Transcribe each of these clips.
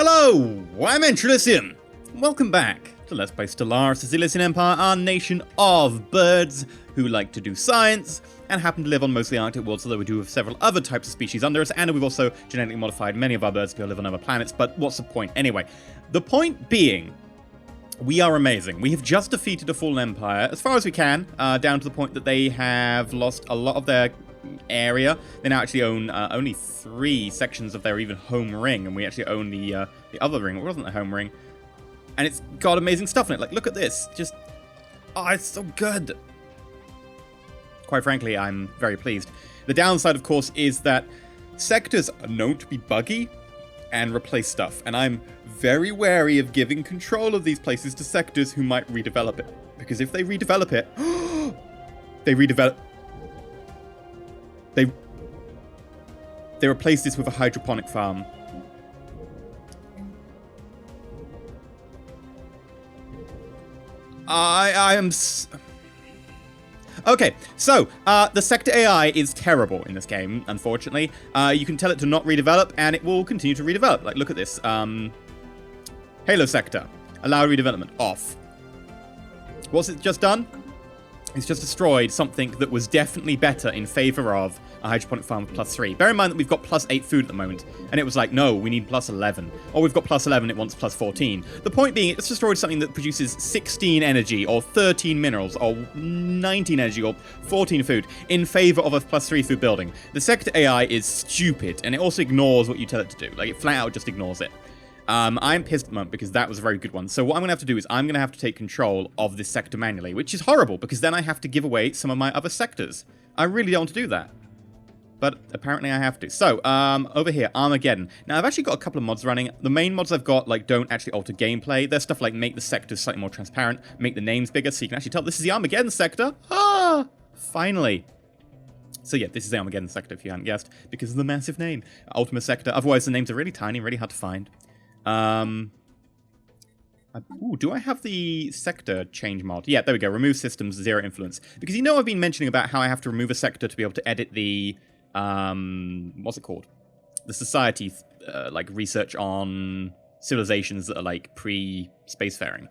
Hello, I'm EnterElysium. Welcome back to Let's Play Stellaris, the Elysian Empire, our nation of birds who like to do science and happen to live on mostly Arctic worlds, although we do have several other types of species under us, and we've also genetically modified many of our birds to live on other planets, but what's the point? Anyway, the point being, we are amazing. We have just defeated a fallen empire, as far as we can, down to the point that they have lost a lot of their area. They now actually own only 3 sections of their even home ring, and we actually own the other ring. It wasn't the home ring. And it's got amazing stuff in it. Like, look at this. Just, oh, it's so good. Quite frankly, I'm very pleased. The downside, of course, is that sectors are known to be buggy and replace stuff, and I'm very wary of giving control of these places to sectors who might redevelop it. Because if they redevelop it, they replace this with a hydroponic farm. I am... Okay, so, the sector AI is terrible in this game, unfortunately. You can tell it to not redevelop, and it will continue to redevelop. Like, look at this. Halo sector. Allow redevelopment. Off. What's it just done? It's just destroyed something that was definitely better in favor of a hydroponic farm with +3. Bear in mind that we've got +8 food at the moment, and it was like, no, we need +11. Or we've got +11, it wants +14. The point being, it's destroyed something that produces 16 energy, or 13 minerals, or 19 energy, or 14 food, in favor of a +3 food building. The sector AI is stupid, and it also ignores what you tell it to do. Like, it flat out just ignores it. I'm pissed at the moment because that was a very good one. So what I'm going to have to do is I'm going to have to take control of this sector manually, which is horrible because then I have to give away some of my other sectors. I really don't want to do that. But apparently I have to. So, over here, Armageddon. Now, I've actually got a couple of mods running. The main mods I've got, like, don't actually alter gameplay. There's stuff like make the sectors slightly more transparent, make the names bigger so you can actually tell this is the Armageddon sector. Ah! Finally. So yeah, this is the Armageddon sector if you hadn't guessed, because of the massive name. Ultima sector. Otherwise, the names are really tiny, really hard to find. Ooh, do I have the sector change mod? Yeah, there we go. Remove systems, 0 influence. Because you know I've been mentioning about how I have to remove a sector to be able to edit the, what's it called? The society, like, research on civilizations that are, like, pre-spacefaring.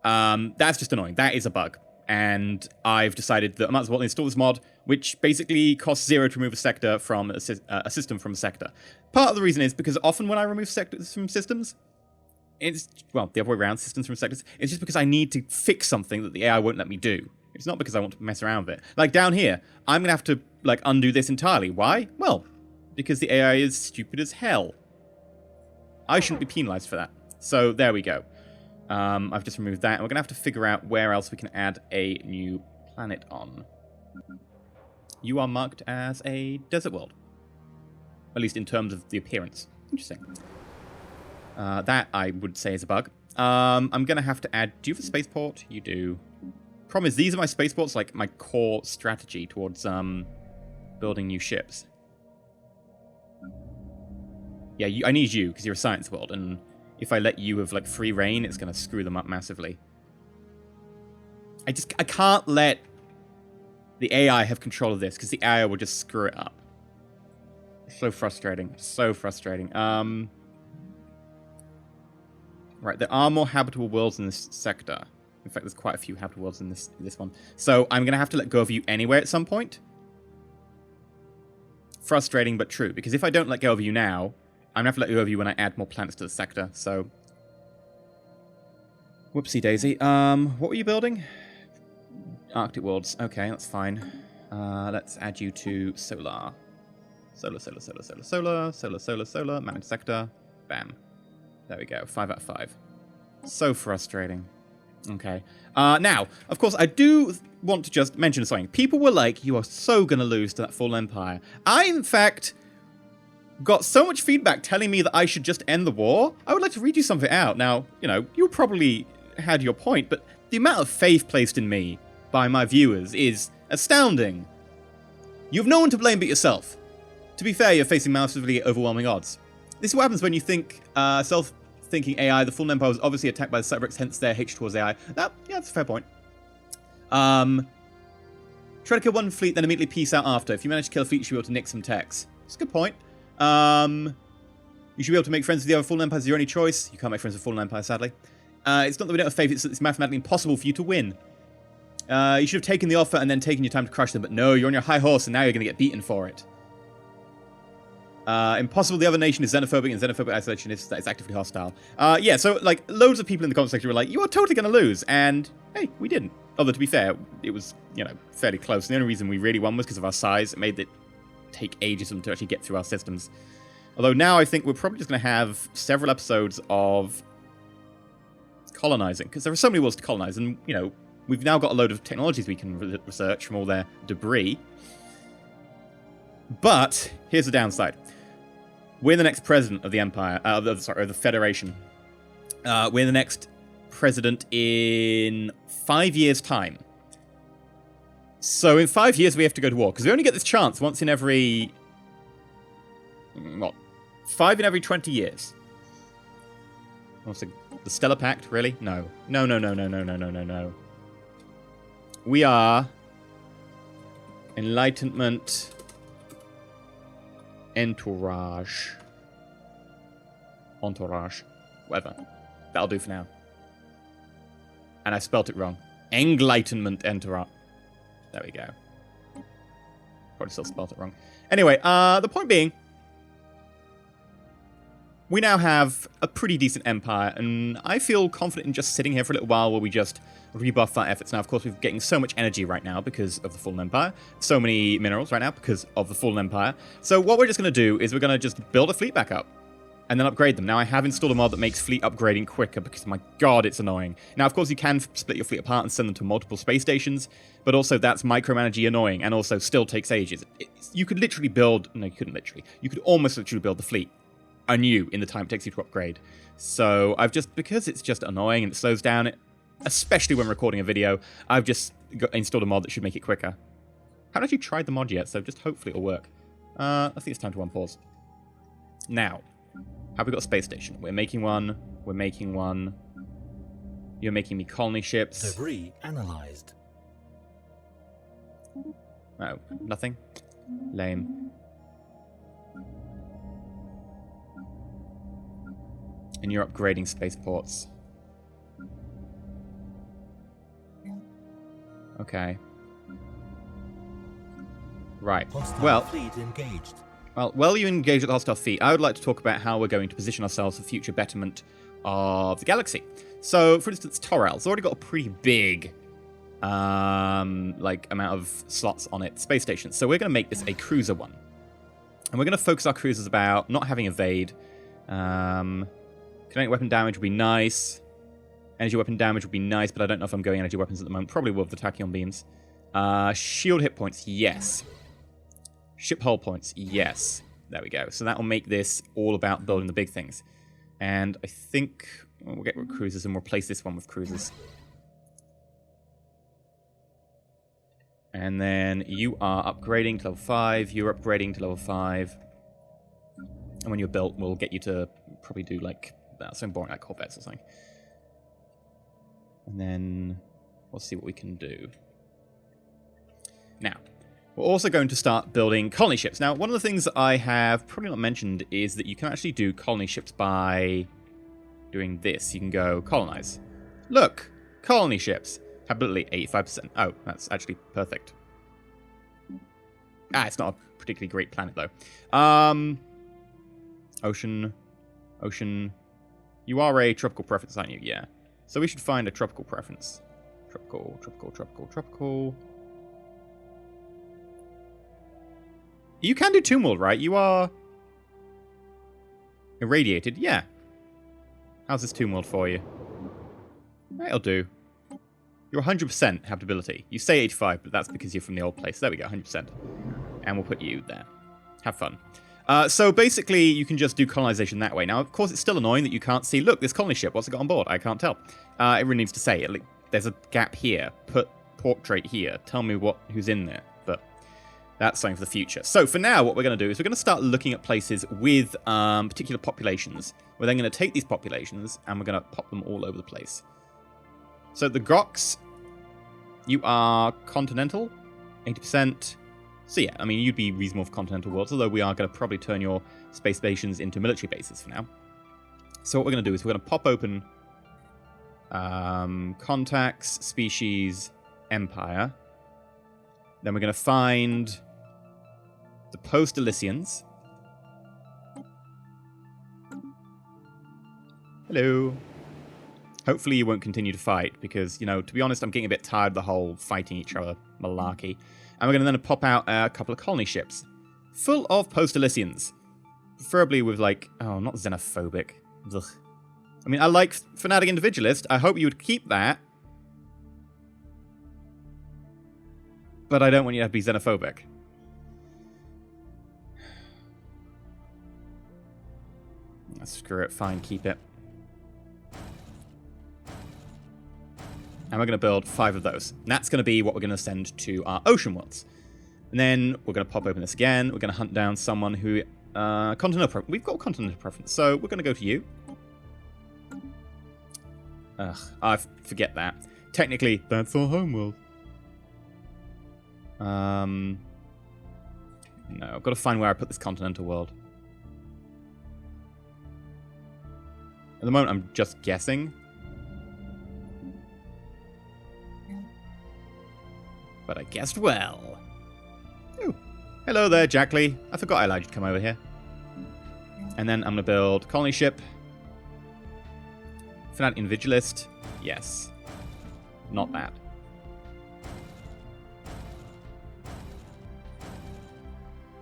That's just annoying. That is a bug. And I've decided that I might as well install this mod, which basically costs 0 to remove a sector from a system from a sector. Part of the reason is because often when I remove sectors from systems, it's, well, the other way around, systems from sectors, it's just because I need to fix something that the AI won't let me do. It's not because I want to mess around with it. Like down here, I'm going to have to, like, undo this entirely. Why? Well, because the AI is stupid as hell. I shouldn't be penalized for that. So there we go. I've just removed that, and we're going to have to figure out where else we can add a new planet on. You are marked as a desert world. At least in terms of the appearance. Interesting. That, I would say, is a bug. I'm going to have to add... Do you have a spaceport? You do. Problem is, these are my spaceports, like, my core strategy towards building new ships. Yeah, I need you, because you're a science world, and... if I let you have, like, free reign, it's going to screw them up massively. I can't let the AI have control of this, because the AI will just screw it up. So frustrating. So frustrating. Right, there are more habitable worlds in this sector. In fact, there's quite a few habitable worlds in this one. So I'm going to have to let go of you anyway at some point. Frustrating, but true, because if I don't let go of you now... I'm going to have to let go of you when I add more planets to the sector, so... Whoopsie daisy. What were you building? Arctic worlds. Okay, that's fine. Let's add you to solar. Solar. Manage sector. Bam. There we go. 5 out of 5. So frustrating. Okay. Now, of course, I do want to just mention something. People were like, you are so going to lose to that fallen empire. I, in fact... got so much feedback telling me that I should just end the war. I would like to read you something out. Now, you know, you probably had your point, but the amount of faith placed in me by my viewers is astounding. You have no one to blame but yourself. To be fair, you're facing massively overwhelming odds. This is what happens when you think self-thinking AI, the full empire was obviously attacked by the Cyberx, hence their H towards AI. Yeah, that's a fair point. Try to kill one fleet, then immediately peace out after. If you manage to kill a fleet, you should be able to nick some techs. It's a good point. You should be able to make friends with the other Fallen Empires as your only choice. You can't make friends with Fallen Empire, sadly. It's not that we don't have faith, it's that it's mathematically impossible for you to win. You should have taken the offer and then taken your time to crush them, but no, you're on your high horse and now you're going to get beaten for it. Impossible, the other nation is xenophobic and xenophobic isolationist that is actively hostile. Yeah, so, like, loads of people in the comment section were like, you are totally going to lose, and, hey, we didn't. Although, to be fair, it was, you know, fairly close. And the only reason we really won was because of our size. It made it take ages for them to actually get through our systems. Although now I think we're probably just going to have several episodes of colonizing, because there are so many worlds to colonize, and, you know, we've now got a load of technologies we can research from all their debris. But here's the downside. We're the next president of the Empire, of the Federation. We're the next president in 5 years' time. So in 5 years we have to go to war, because we only get this chance once in every... what? 5 in every 20 years. What's the Stellar Pact? Really? No. No, no, no, no, no, no, no, no, no. We are... Enlightenment... Entourage. Whatever. That'll do for now. And I spelt it wrong. Enlightenment Entourage. There we go. Probably still spelt it wrong. Anyway, the point being, we now have a pretty decent empire, and I feel confident in just sitting here for a little while while we just rebuff our efforts. Now, of course, we're getting so much energy right now because of the Fallen Empire. So many minerals right now because of the Fallen Empire. So what we're just going to do is we're going to just build a fleet back up and then upgrade them. Now, I have installed a mod that makes fleet upgrading quicker because, my god, it's annoying. Now, of course, you can split your fleet apart and send them to multiple space stations, but also that's micromanaging annoying and also still takes ages. You could literally build... No, you couldn't literally. You could almost literally build the fleet anew in the time it takes you to upgrade. So I've just... Because it's just annoying and it slows down, especially when recording a video, I've just installed a mod that should make it quicker. I haven't actually tried the mod yet, so just hopefully it'll work. I think it's time to unpause. Now, have we got a space station? We're making one. We're making one. You're making me colony ships. Debris analyzed. Oh, nothing? Lame. And you're upgrading spaceports. Okay. Right. Hostile fleet engaged. Well, you engage with the hostile fleet. I would like to talk about how we're going to position ourselves for future betterment of the galaxy. So, for instance, Toral's already got a pretty big, like, amount of slots on its space station. So we're going to make this a cruiser one. And we're going to focus our cruisers about not having evade. Kinetic weapon damage would be nice. Energy weapon damage would be nice, but I don't know if I'm going energy weapons at the moment. Probably will with the tachyon beams. Shield hit points, yes. Ship hull points, yes. There we go. So that will make this all about building the big things. And I think we'll get rid of cruisers and replace this one with cruisers. And then you are upgrading to level 5. You're upgrading to level 5. And when you're built, we'll get you to probably do like something boring like Corvettes or something. And then we'll see what we can do. Now, we're also going to start building colony ships. Now, one of the things that I have probably not mentioned is that you can actually do colony ships by doing this. You can go colonize. Look, colony ships. Habitability 85%. Oh, that's actually perfect. It's not a particularly great planet, though. Ocean. You are a tropical preference, aren't you? Yeah. So we should find a tropical preference. Tropical. You can do Tomb World, right? You are irradiated. Yeah. How's this Tomb World for you? It'll do. You're 100% habitability. You say 85, but that's because you're from the old place. There we go, 100%. And we'll put you there. Have fun. So basically, you can just do colonization that way. Now, of course, it's still annoying that you can't see, look, this colony ship, what's it got on board? I can't tell. It really needs to say, there's a gap here. Put portrait here. Tell me who's in there. But that's something for the future. So for now, what we're going to do is we're going to start looking at places with particular populations. We're then going to take these populations and we're going to pop them all over the place. So the Grox, you are continental, 80%. So yeah, I mean, you'd be reasonable for continental worlds, although we are going to probably turn your space stations into military bases for now. So what we're going to do is we're going to pop open contacts, species, empire. Then we're going to find the post-Elysians. Hello. Hopefully you won't continue to fight, because, you know, to be honest, I'm getting a bit tired of the whole fighting each other malarkey. And we're going to then pop out a couple of colony ships, full of post-Elysians. Preferably with, like, oh, not xenophobic. Ugh. I mean, I like Fanatic Individualist. I hope you would keep that. But I don't want you to be xenophobic. Screw it, fine, keep it. And we're going to build 5 of those. And that's going to be what we're going to send to our ocean worlds. And then we're going to pop open this again. We're going to hunt down someone who... continental preference. We've got continental preference, so we're going to go to you. Ugh, I forget that. Technically, that's our homeworld. No, I've got to find where I put this continental world. At the moment, I'm just guessing. But I guessed well. Ooh. Hello there, Jackley. I forgot I allowed you to come over here. And then I'm going to build colony ship. Fanatic Individualist. Yes. Not that.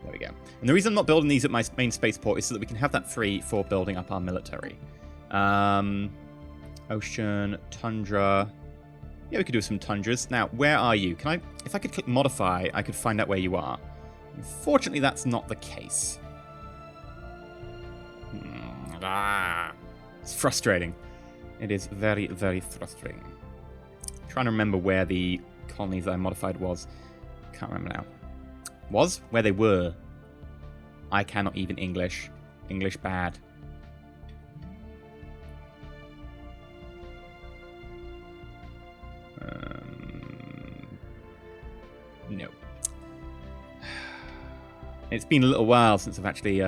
There we go. And the reason I'm not building these at my main spaceport is so that we can have that free for building up our military. Ocean, tundra. Yeah, we could do some tundras. Now, where are you? Can I... If I could click modify, I could find out where you are. Unfortunately, that's not the case. It's frustrating. It is very, very frustrating. I'm trying to remember where the colonies that I modified was. Can't remember now. Was? Where they were. I cannot even English. English bad. No. It's been a little while since I've actually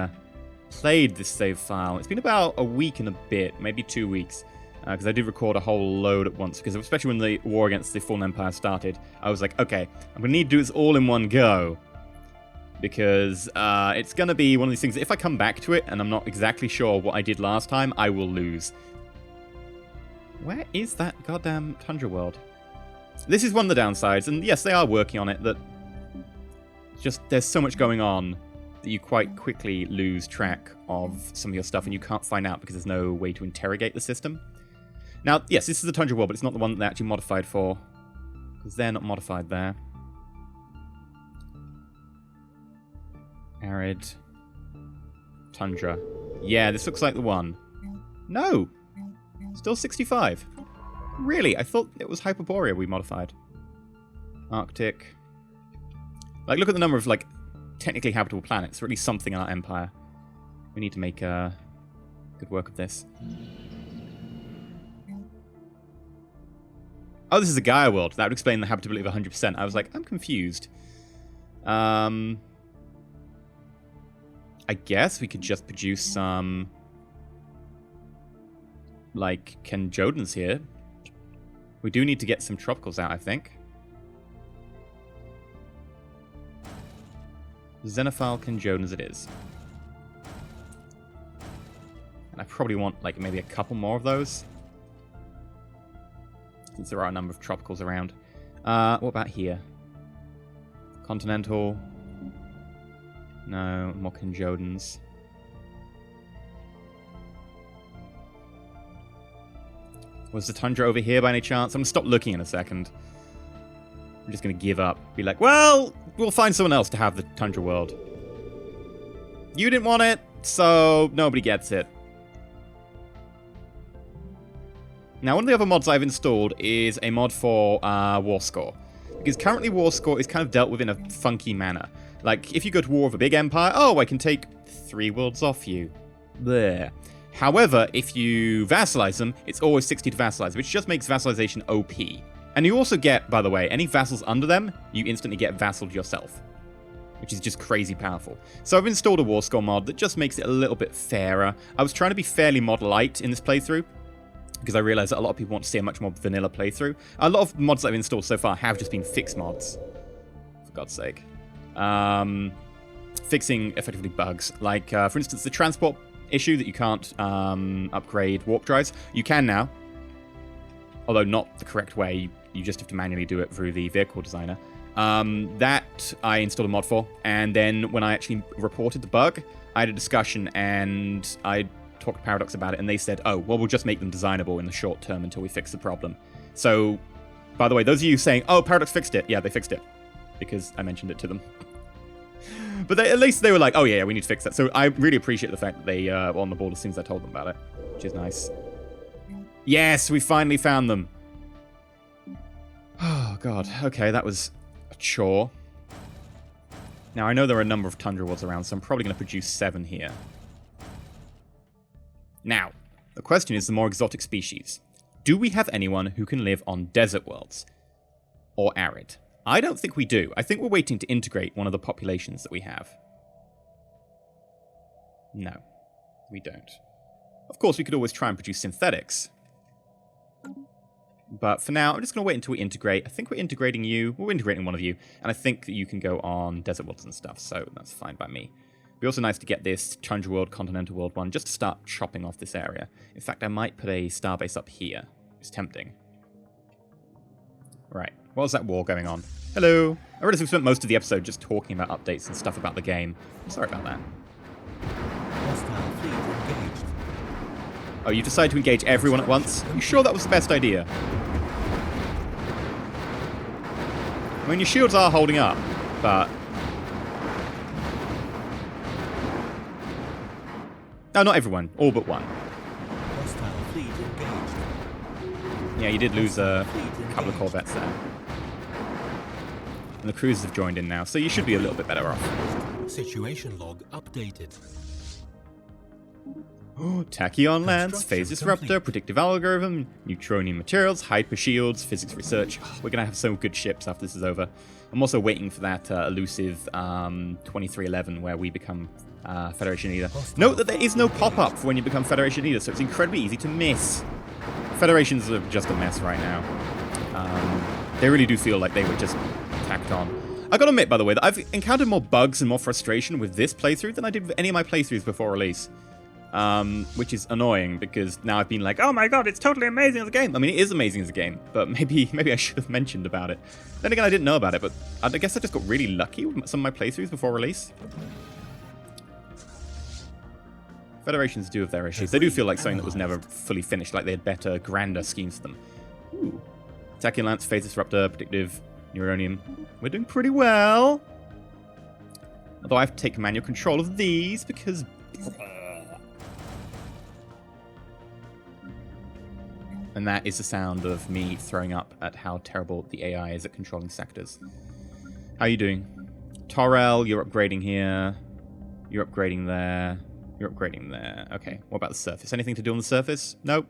played this save file. It's been about a week and a bit, maybe 2 weeks, because I did record a whole load at once, because especially when the war against the Fallen Empire started, I was like, okay, I'm going to need to do this all in one go, because it's going to be one of these things that if I come back to it and I'm not exactly sure what I did last time, I will lose. Where is that goddamn Tundra world? This is one of the downsides, and yes, they are working on it, that just there's so much going on that you quite quickly lose track of some of your stuff, and you can't find out because there's no way to interrogate the system. Now, yes, this is the Tundra world, but it's not the one that they actually modified for, because they're not modified there. Arid. Tundra. Yeah, this looks like the one. No! Still 65. Really? I thought it was Hyperborea we modified. Arctic. Like, look at the number of, like, technically habitable planets, or at least something in our empire. We need to make good work of this. Oh, this is a Gaia world. That would explain the habitability of 100%. I was like, I'm confused. I guess we could just produce some... like, Ken Jodens here. We do need to get some tropicals out, I think. Xenophile Ken Jodens it is. And I probably want, like, maybe a couple more of those, since there are a number of tropicals around. What about here? Continental. No, more Ken Jodens. Was the Tundra over here by any chance? I'm going to stop looking in a second. I'm just going to give up. Be like, well, we'll find someone else to have the Tundra world. You didn't want it, so nobody gets it. Now, one of the other mods I've installed is a mod for War Score. Because currently War Score is kind of dealt with in a funky manner. Like, if you go to war with a big empire, oh, I can take 3 worlds off you. There. However, if you vassalize them, it's always 60 to vassalize, which just makes vassalization OP. And you also get, by the way, any vassals under them, you instantly get vassaled yourself. which is just crazy powerful. So I've installed a war score mod that just makes it a little bit fairer. I was trying to be fairly mod light in this playthrough, because I realized that a lot of people want to see a much more vanilla playthrough. A lot of mods that I've installed so far have just been fixed mods, for God's sake. Fixing, effectively, bugs. Like, for instance, the transport issue that you can't upgrade warp drives. You can now, although not the correct way. You just have to manually do it through the vehicle designer. That I installed a mod for, and then when I actually reported the bug, I had a discussion and I talked to Paradox about it, and they said, oh, well, we'll just make them designable in the short term until we fix the problem. So, by the way, those of you saying, oh, Paradox fixed it, yeah, they fixed it, because I mentioned it to them. But at least they were like, oh yeah, we need to fix that. So I really appreciate the fact that they were on the board as soon as I told them about it, which is nice. Yes, we finally found them. Oh, God. Okay, that was a chore. Now, I know there are a number of tundra worlds around, so I'm probably going to produce 7 here. Now, the question is the more exotic species. Do we have anyone who can live on desert worlds? Or arid? I don't think we do. I think we're waiting to integrate one of the populations that we have. No, we don't. Of course, we could always try and produce synthetics. But for now, I'm just going to wait until we integrate. I think we're integrating you. We're integrating one of you. And I think that you can go on desert worlds and stuff. So that's fine by me. It'd be also nice to get this Tundra World, Continental World one, just to start chopping off this area. In fact, I might put a starbase up here. It's tempting. Right. What was that war going on? Hello. I realized we spent most of the episode just talking about updates and stuff about the game. Sorry about that. Hostile fleet engaged. Oh, you decided to engage everyone at once? You sure that was the best idea? I mean, your shields are holding up, but... No, not everyone. All but one. Hostile fleet engaged. Yeah, you did lose a couple of corvettes there. And the cruisers have joined in now, so you should be a little bit better off. Situation log updated. Oh, tachyon lance, phase disruptor, predictive algorithm, neutronium materials, hyper shields, physics research. Oh, we're going to have some good ships after this is over. I'm also waiting for that elusive 2311 where we become Federation leader. Note that there is no pop-up for when you become Federation leader, so it's incredibly easy to miss. Federations are just a mess right now. They really do feel like they were just tacked on. I gotta admit, by the way, that I've encountered more bugs and more frustration with this playthrough than I did with any of my playthroughs before release. Which is annoying, because now I've been like, oh my god, it's totally amazing as a game. I mean, it is amazing as a game, but maybe I should have mentioned about it. Then again, I didn't know about it, but I guess I just got really lucky with some of my playthroughs before release. Federations do have their issues. They do feel like something that was never fully finished, like they had better, grander schemes for them. Ooh. Tachyon lance, phase disruptor, predictive, neuronium. We're doing pretty well. Although I have to take manual control of these, because... And that is the sound of me throwing up at how terrible the AI is at controlling sectors. How are you doing? Torrel, you're upgrading here. You're upgrading there. You're upgrading there. Okay, what about the surface? Anything to do on the surface? Nope.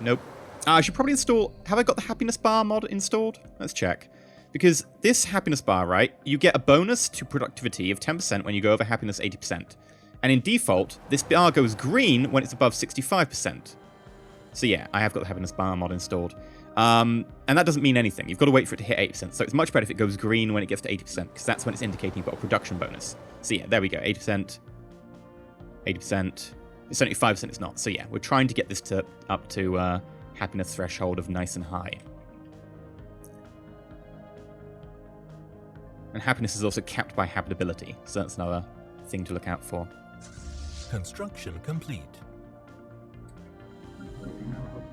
Nope. I should probably install... Have I got the happiness bar mod installed? Let's check. Because this happiness bar, right, you get a bonus to productivity of 10% when you go over happiness 80%. And in default, this bar goes green when it's above 65%. So yeah, I have got the happiness bar mod installed. And that doesn't mean anything. You've got to wait for it to hit 8%. So it's much better if it goes green when it gets to 80%, because that's when it's indicating you've got a production bonus. So yeah, there we go. 80%. 80%. It's only 5% it's not. So yeah, we're trying to get this to up to happiness threshold of nice and high. And happiness is also capped by habitability. So that's another thing to look out for. Construction complete.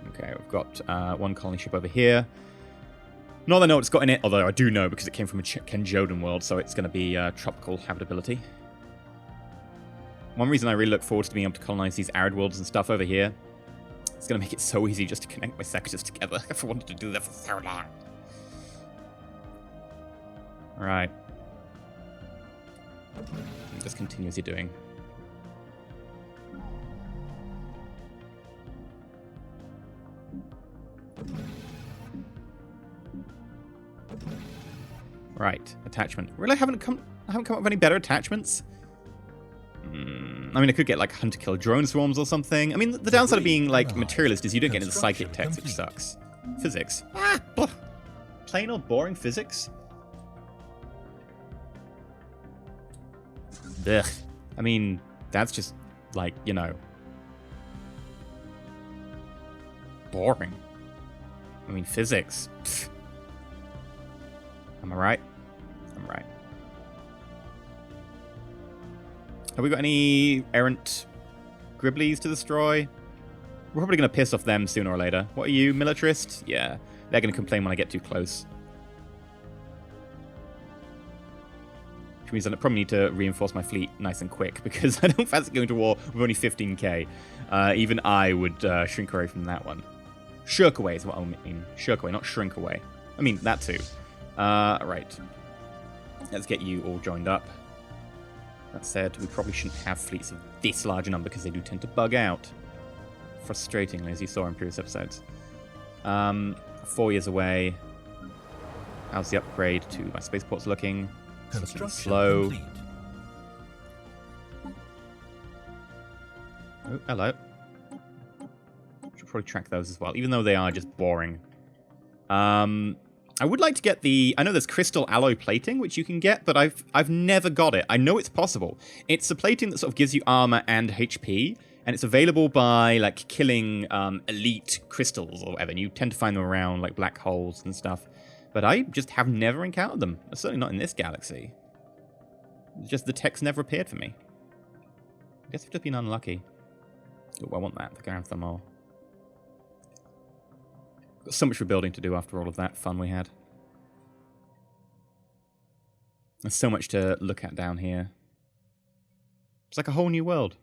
Okay, we've got one colony ship over here. Not that I know what it's got in it, although I do know because it came from a Kenjodan world, so it's going to be tropical habitability. One reason I really look forward to being able to colonize these arid worlds and stuff over here, it's going to make it so easy just to connect my sectors together. I've wanted to do that for so long. Alright. Just continue as you're doing. Right. attachment. Really, I haven't come up with any better attachments. I mean, I could get like hunter-killer drone swarms or something. I mean, the downside of being like materialist is you don't get into the psychic text, which sucks. Physics. Plain old boring physics. Ugh. I mean, that's just like, you know, boring. I mean, physics. Pfft. Am I right? I'm right. Have we got any errant Gribblies to destroy? We're probably going to piss off them sooner or later. What are you, militarist? Yeah, they're going to complain when I get too close. Which means I probably need to reinforce my fleet nice and quick, because I don't fancy going to war with only 15k. Even I would shrink away from that one. Shirk away is what I mean. Shirk away, not shrink away. I mean, that too. Right. Let's get you all joined up. That said, we probably shouldn't have fleets of this large a number because they do tend to bug out. Frustratingly, as you saw in previous episodes. 4 years away. How's the upgrade to my spaceports looking? Construction slow. complete. Oh, hello. Should probably track those as well, even though they are just boring. I would like to get the... I know there's crystal alloy plating, which you can get, but I've never got it. I know it's possible. It's a plating that sort of gives you armor and HP, and it's available by, like, killing elite crystals or whatever, and you tend to find them around, like, black holes and stuff. But I just have never encountered them. Certainly not in this galaxy. Just the tech's never appeared for me. I guess I've just been unlucky. Oh, I want that. The Garanther more. Got so much rebuilding to do after all of that fun we had. There's so much to look at down here. It's like a whole new world.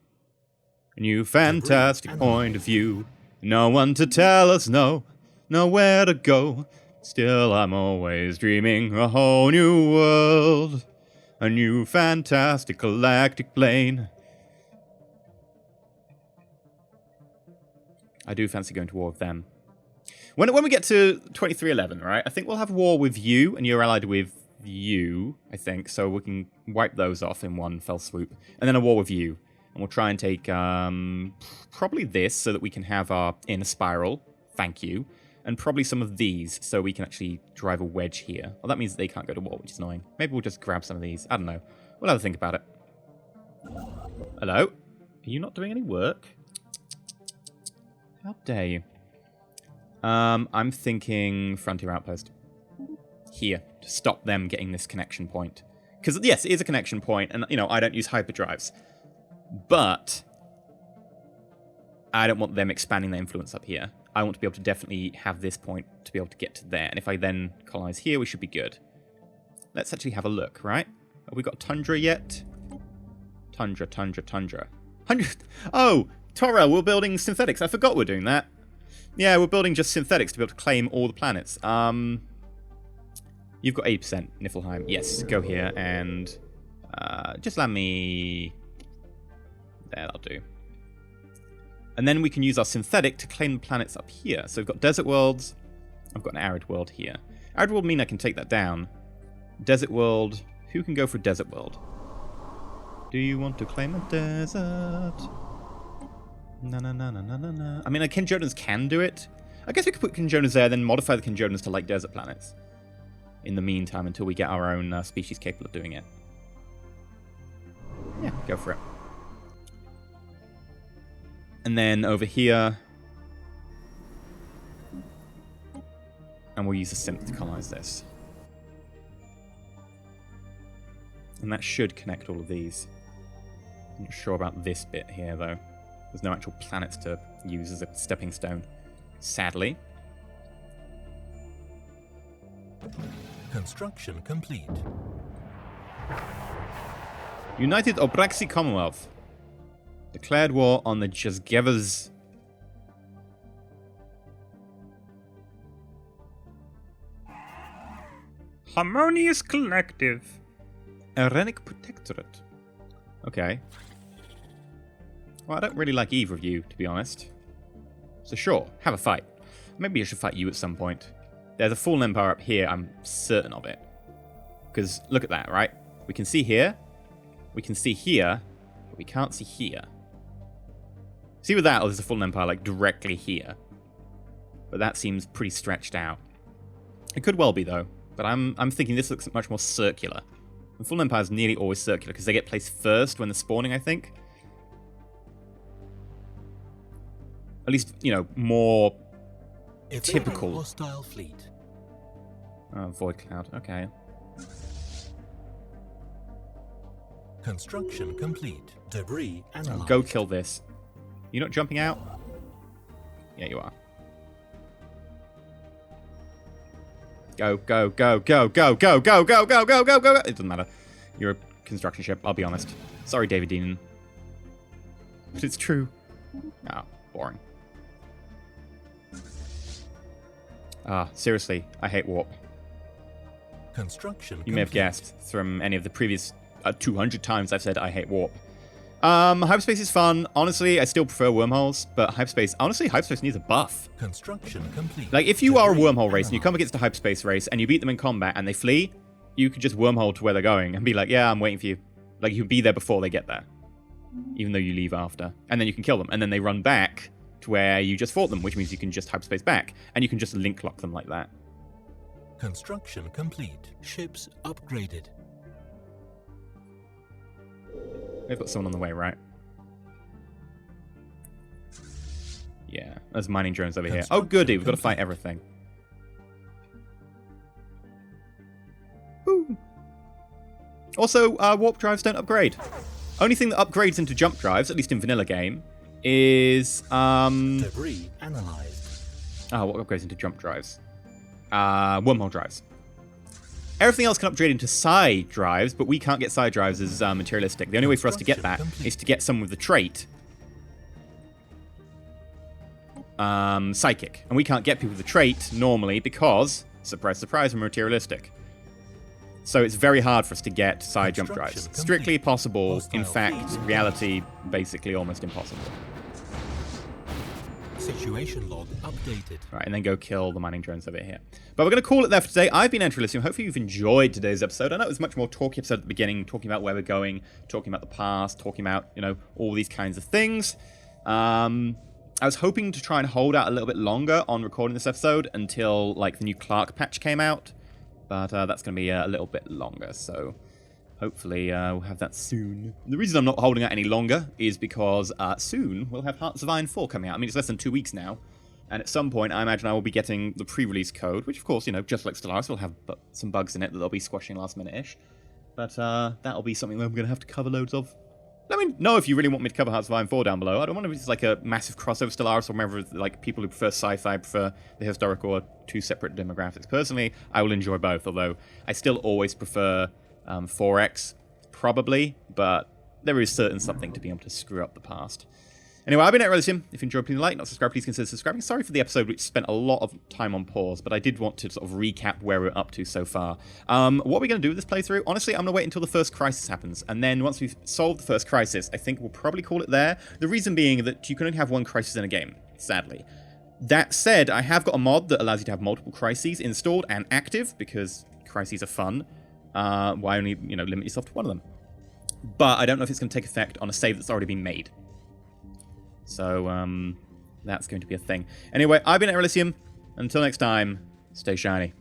A new fantastic point of view. No one to tell us no. Nowhere to go. Still I'm always dreaming a whole new world. A new fantastic galactic plane. I do fancy going to war with them. When we get to 2311, right, I think we'll have war with you, and you're allied with you, I think, so we can wipe those off in one fell swoop. And then a war with you. And we'll try and take probably this, so that we can have our inner spiral. Thank you. And probably some of these, so we can actually drive a wedge here. Well, that means that they can't go to war, which is annoying. Maybe we'll just grab some of these. I don't know. We'll have a think about it. Hello? Are you not doing any work? How dare you? I'm thinking Frontier Outpost. Here, to stop them getting this connection point. Because, yes, it is a connection point, and, you know, I don't use hyperdrives. But I don't want them expanding their influence up here. I want to be able to definitely have this point to be able to get to there. And if I then colonize here, we should be good. Let's actually have a look, right? Have we got Tundra yet? Tundra. Oh, Torel, we're building synthetics. I forgot we're doing that. Yeah, we're building just synthetics to be able to claim all the planets. You've got 8%, Niflheim. Yes, go here and just let me... There, that'll do. And then we can use our synthetic to claim the planets up here. So we've got desert worlds. I've got an arid world here. Arid world mean I can take that down. Desert world. Who can go for desert world? Do you want to claim a desert? Na. I mean, Kinjonas can do it. I guess we could put Kinjonas there, then modify the Kinjonas to like desert planets. In the meantime, until we get our own species capable of doing it. Yeah, go for it. And then over here... And we'll use a synth to colonize this. And that should connect all of these. I'm not sure about this bit here, though. There's no actual planets to use as a stepping stone. Sadly. Construction complete. United Obraxi Commonwealth. Declared war on the Jazgevas. Harmonious Collective. Erenic Protectorate. Okay. Well, I don't really like either of you, to be honest. So sure, have a fight. Maybe I should fight you at some point. There's a full empire up here, I'm certain of it. Because look at that, right? We can see here. We can see here. But we can't see here. See with that, there's a Fallen Empire, like, directly here. But that seems pretty stretched out. It could well be, though. But I'm thinking this looks much more circular. And Fallen Empire is nearly always circular, because they get placed first when they're spawning, I think. At least, you know, more typical. Hostile fleet. Oh, Void Cloud, okay. Construction complete. Debris analyzed. Go kill this. You're not jumping out? Yeah, you are. Go, go, go, go, go, go, go, go, go, go, go, go. It doesn't matter. You're a construction ship, I'll be honest. Sorry, David Deanan. But it's true. Ah, boring. Ah, seriously, I hate warp. Construction You may have guessed from any of the previous 200 times I've said I hate warp. Hyperspace is fun. Honestly, I still prefer wormholes, but hyperspace, honestly, hyperspace needs a buff. Construction complete. Like, if you are a wormhole race and you come against a hyperspace race and you beat them in combat and they flee, you could just wormhole to where they're going and be like, yeah, I'm waiting for you. Like, you can be there before they get there, even though you leave after. And then you can kill them. And then they run back to where you just fought them, which means you can just hyperspace back. And you can just link lock them like that. Construction complete. Ships upgraded. They've got someone on the way, right? Yeah, there's mining drones over here. Oh, goody, we've got to fight everything. Woo. Also, warp drives don't upgrade. Only thing that upgrades into jump drives, at least in vanilla game, is Debris analyzed. Oh, what upgrades into jump drives? Wormhole drives. Everything else can upgrade into psi drives, but we can't get psi drives as materialistic. The only way for us to get that is to get someone with the trait psychic. And we can't get people with the trait normally because, surprise, surprise, we're materialistic. So it's very hard for us to get psi jump drives. Strictly possible, in fact, reality, basically almost impossible. Situation log updated. Right, and then go kill the mining drones over here. But we're going to call it there for today. I've been EnterElysium. Hopefully you've enjoyed today's episode. I know it was much more talky episode at the beginning, talking about where we're going, talking about the past, talking about, you know, all these kinds of things. I was hoping to try and hold out a little bit longer on recording this episode until, like, the new Clark patch came out. But that's going to be a little bit longer, so hopefully we'll have that soon. The reason I'm not holding out any longer is because soon we'll have Hearts of Iron 4 coming out. I mean, it's less than 2 weeks now. And at some point, I imagine I will be getting the pre-release code, which, of course, you know, just like Stellaris, will have some bugs in it that they'll be squashing last minute-ish. But that'll be something that I'm going to have to cover loads of. Let me know if you really want me to cover Hearts of Iron 4 down below. I don't want to be just like a massive crossover Stellaris, or whether like people who prefer sci-fi prefer the historical, or two separate demographics. Personally, I will enjoy both, although I still always prefer 4X, probably, but there is certain something to be able to screw up the past. Anyway, I've been EnterElysium. If you enjoyed, please like, not subscribe, please consider subscribing. Sorry for the episode, which spent a lot of time on pause, but I did want to sort of recap where we're up to so far. What are we going to do with this playthrough? Honestly, I'm going to wait until the first crisis happens, and then once we've solved the first crisis, I think we'll probably call it there. The reason being that you can only have one crisis in a game, sadly. That said, I have got a mod that allows you to have multiple crises installed and active, because crises are fun. Why only, you know, limit yourself to one of them? But I don't know if it's going to take effect on a save that's already been made. So, that's going to be a thing. Anyway, I've been EnterElysium. Until next time, stay shiny.